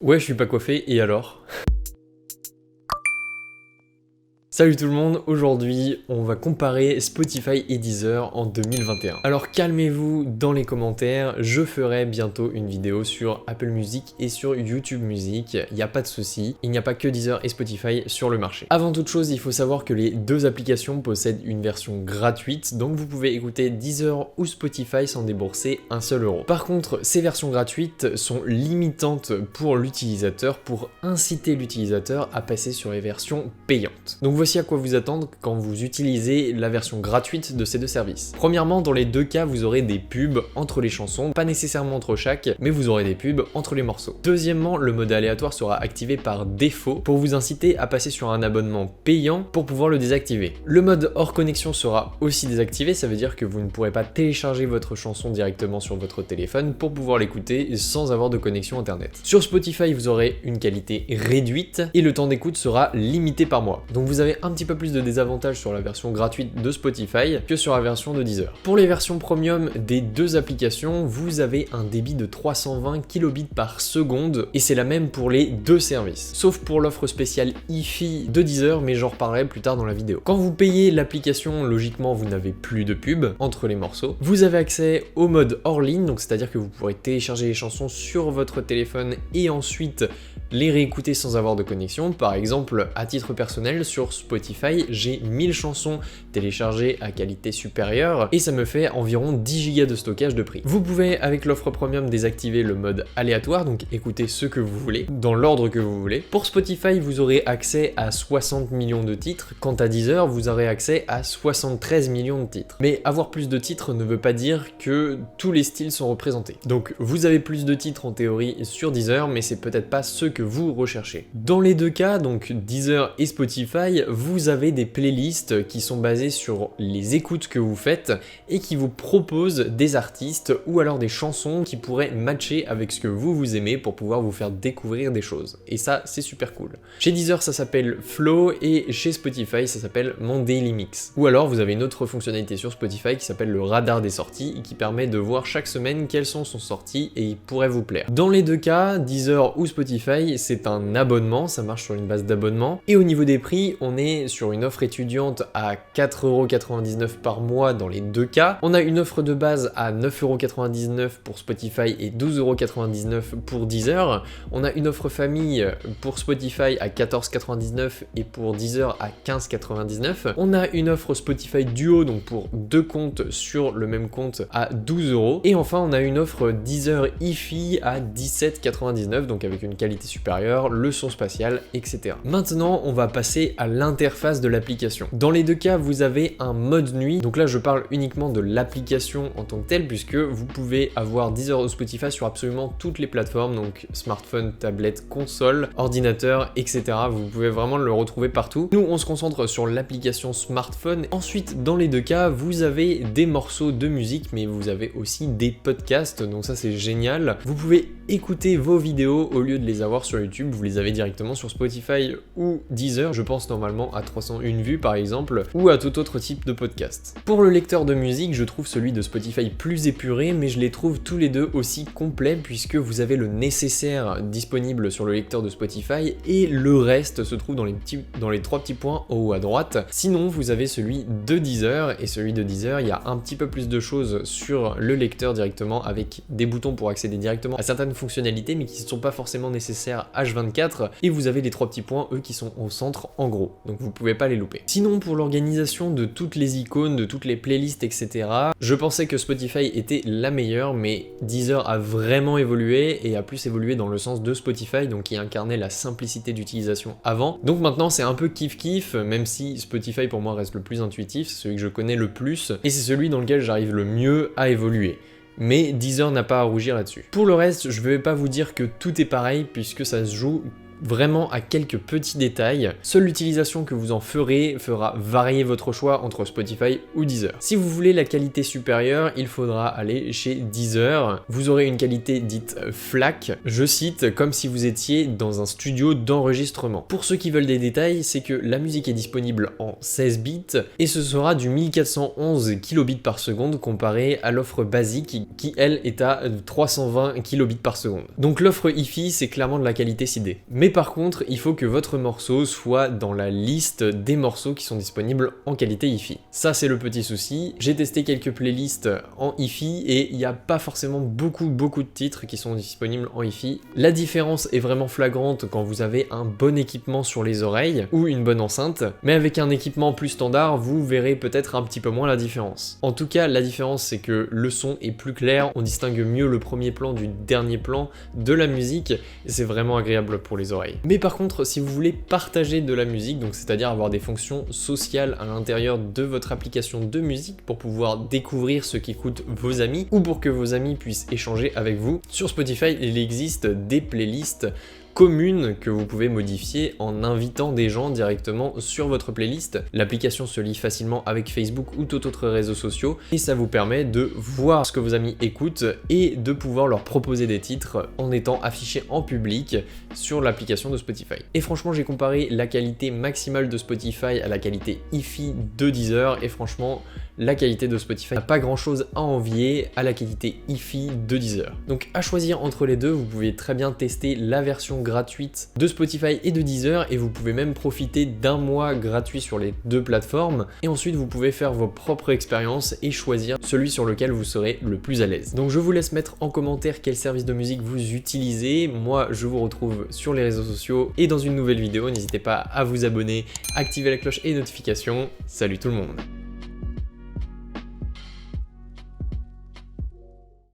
Ouais, je suis pas coiffé, et alors? Salut tout le monde, aujourd'hui on va comparer Spotify et Deezer en 2021. Alors calmez-vous dans les commentaires, je ferai bientôt une vidéo sur Apple Music et sur YouTube Music, il n'y a pas de souci, il n'y a pas que Deezer et Spotify sur le marché. Avant toute chose, il faut savoir que les deux applications possèdent une version gratuite, donc vous pouvez écouter Deezer ou Spotify sans débourser un seul euro. Par contre, ces versions gratuites sont limitantes pour l'utilisateur pour inciter l'utilisateur à passer sur les versions payantes. Donc voici à quoi vous attendre quand vous utilisez la version gratuite de ces deux services. Premièrement, dans les deux cas, vous aurez des pubs entre les chansons, pas nécessairement entre chaque, mais vous aurez des pubs entre les morceaux. Deuxièmement, le mode aléatoire sera activé par défaut pour vous inciter à passer sur un abonnement payant pour pouvoir le désactiver. Le mode hors connexion sera aussi désactivé, ça veut dire que vous ne pourrez pas télécharger votre chanson directement sur votre téléphone pour pouvoir l'écouter sans avoir de connexion internet. Sur Spotify, vous aurez une qualité réduite et le temps d'écoute sera limité par mois. Donc vous avez un petit peu plus de désavantages sur la version gratuite de Spotify que sur la version de Deezer. Pour les versions premium des deux applications, vous avez un débit de 320 kilobits par seconde et c'est la même pour les deux services. Sauf pour l'offre spéciale Hi-Fi de Deezer, mais j'en reparlerai plus tard dans la vidéo. Quand vous payez l'application, logiquement vous n'avez plus de pub entre les morceaux. Vous avez accès au mode hors ligne, donc c'est-à-dire que vous pourrez télécharger les chansons sur votre téléphone et ensuite les réécouter sans avoir de connexion. Par exemple, à titre personnel, sur Spotify, j'ai 1000 chansons téléchargées à qualité supérieure et ça me fait environ 10 Go de stockage de prix. Vous pouvez, avec l'offre premium, désactiver le mode aléatoire, donc écouter ce que vous voulez, dans l'ordre que vous voulez. Pour Spotify, vous aurez accès à 60 millions de titres, quant à Deezer, vous aurez accès à 73 millions de titres. Mais avoir plus de titres ne veut pas dire que tous les styles sont représentés. Donc vous avez plus de titres en théorie sur Deezer, mais c'est peut-être pas ceux que vous recherchez. Dans les deux cas, donc Deezer et Spotify, vous avez des playlists qui sont basées sur les écoutes que vous faites et qui vous proposent des artistes ou alors des chansons qui pourraient matcher avec ce que vous aimez pour pouvoir vous faire découvrir des choses. Et ça, c'est super cool. Chez Deezer, ça s'appelle Flow et chez Spotify, ça s'appelle Mon Daily Mix. Ou alors, vous avez une autre fonctionnalité sur Spotify qui s'appelle le radar des sorties et qui permet de voir chaque semaine quels sons sont sortis et ils pourraient vous plaire. Dans les deux cas, Deezer ou Spotify, c'est un abonnement, ça marche sur une base d'abonnement. Et au niveau des prix, on est sur une offre étudiante à 4,99€ par mois dans les deux cas. On a une offre de base à 9,99€ pour Spotify et 12,99€ pour Deezer. On a une offre famille pour Spotify à 14,99€ et pour Deezer à 15,99€. On a une offre Spotify Duo, donc pour deux comptes sur le même compte, à 12€. Et enfin, on a une offre Deezer Hi-Fi à 17,99€, donc avec une qualité supérieure, le son spatial, etc. Maintenant, on va passer à l'interface de l'application. Dans les deux cas, vous avez un mode nuit. Donc là, je parle uniquement de l'application en tant que telle, puisque vous pouvez avoir Deezer ou Spotify sur absolument toutes les plateformes, donc smartphone, tablette, console, ordinateur, etc. Vous pouvez vraiment le retrouver partout. Nous, on se concentre sur l'application smartphone. Ensuite, dans les deux cas, vous avez des morceaux de musique, mais vous avez aussi des podcasts, donc ça c'est génial. Vous pouvez écouter vos vidéos au lieu de les avoir sur YouTube, vous les avez directement sur Spotify ou Deezer, je pense normalement à 301 vues par exemple, ou à tout autre type de podcast. Pour le lecteur de musique, je trouve celui de Spotify plus épuré, mais je les trouve tous les deux aussi complets puisque vous avez le nécessaire disponible sur le lecteur de Spotify et le reste se trouve dans les trois petits points en haut à droite. Sinon, vous avez celui de Deezer, et celui de Deezer, il y a un petit peu plus de choses sur le lecteur directement avec des boutons pour accéder directement à certaines fonctionnalités mais qui ne sont pas forcément nécessaires H24, et vous avez les trois petits points, eux, qui sont au centre en gros, donc vous pouvez pas les louper. Sinon, pour l'organisation de toutes les icônes, de toutes les playlists, etc., je pensais que Spotify était la meilleure, mais Deezer a vraiment évolué et a plus évolué dans le sens de Spotify, donc qui incarnait la simplicité d'utilisation avant. Donc maintenant c'est un peu kiff-kiff, même si Spotify pour moi reste le plus intuitif, c'est celui que je connais le plus, et c'est celui dans lequel j'arrive le mieux à évoluer. Mais Deezer n'a pas à rougir là-dessus. Pour le reste, je vais pas vous dire que tout est pareil, puisque ça se joue vraiment à quelques petits détails. Seule l'utilisation que vous en ferez fera varier votre choix entre Spotify ou Deezer. Si vous voulez la qualité supérieure, il faudra aller chez Deezer. Vous aurez une qualité dite FLAC, je cite, comme si vous étiez dans un studio d'enregistrement. Pour ceux qui veulent des détails, c'est que la musique est disponible en 16 bits et ce sera du 1411 kilobits par seconde comparé à l'offre basique qui elle est à 320 kilobits par seconde. Donc l'offre hi-fi c'est clairement de la qualité CD. Mais par contre, il faut que votre morceau soit dans la liste des morceaux qui sont disponibles en qualité hi-fi. Ça c'est le petit souci. J'ai testé quelques playlists en hi-fi et il n'y a pas forcément beaucoup de titres qui sont disponibles en hi-fi. La différence est vraiment flagrante quand vous avez un bon équipement sur les oreilles ou une bonne enceinte, mais avec un équipement plus standard, vous verrez peut-être un petit peu moins la différence. En tout cas, la différence c'est que le son est plus clair, on distingue mieux le premier plan du dernier plan de la musique et c'est vraiment agréable pour les oreilles. Mais par contre, si vous voulez partager de la musique, donc c'est-à-dire avoir des fonctions sociales à l'intérieur de votre application de musique pour pouvoir découvrir ce qu'écoutent vos amis ou pour que vos amis puissent échanger avec vous, sur Spotify il existe des playlists communes que vous pouvez modifier en invitant des gens directement sur votre playlist. L'application se lie facilement avec Facebook ou tout autre réseau social et ça vous permet de voir ce que vos amis écoutent et de pouvoir leur proposer des titres en étant affichés en public sur l'application de Spotify. Et franchement, j'ai comparé la qualité maximale de Spotify à la qualité hi-fi de Deezer et franchement, la qualité de Spotify n'a pas grand chose à envier à la qualité hi-fi de Deezer. Donc à choisir entre les deux, vous pouvez très bien tester la version gratuite de Spotify et de Deezer et vous pouvez même profiter d'un mois gratuit sur les deux plateformes et ensuite vous pouvez faire vos propres expériences et choisir celui sur lequel vous serez le plus à l'aise. Donc je vous laisse mettre en commentaire quel service de musique vous utilisez. Moi je vous retrouve sur les réseaux sociaux et dans une nouvelle vidéo. N'hésitez pas à vous abonner, activer la cloche et notifications. Salut tout le monde!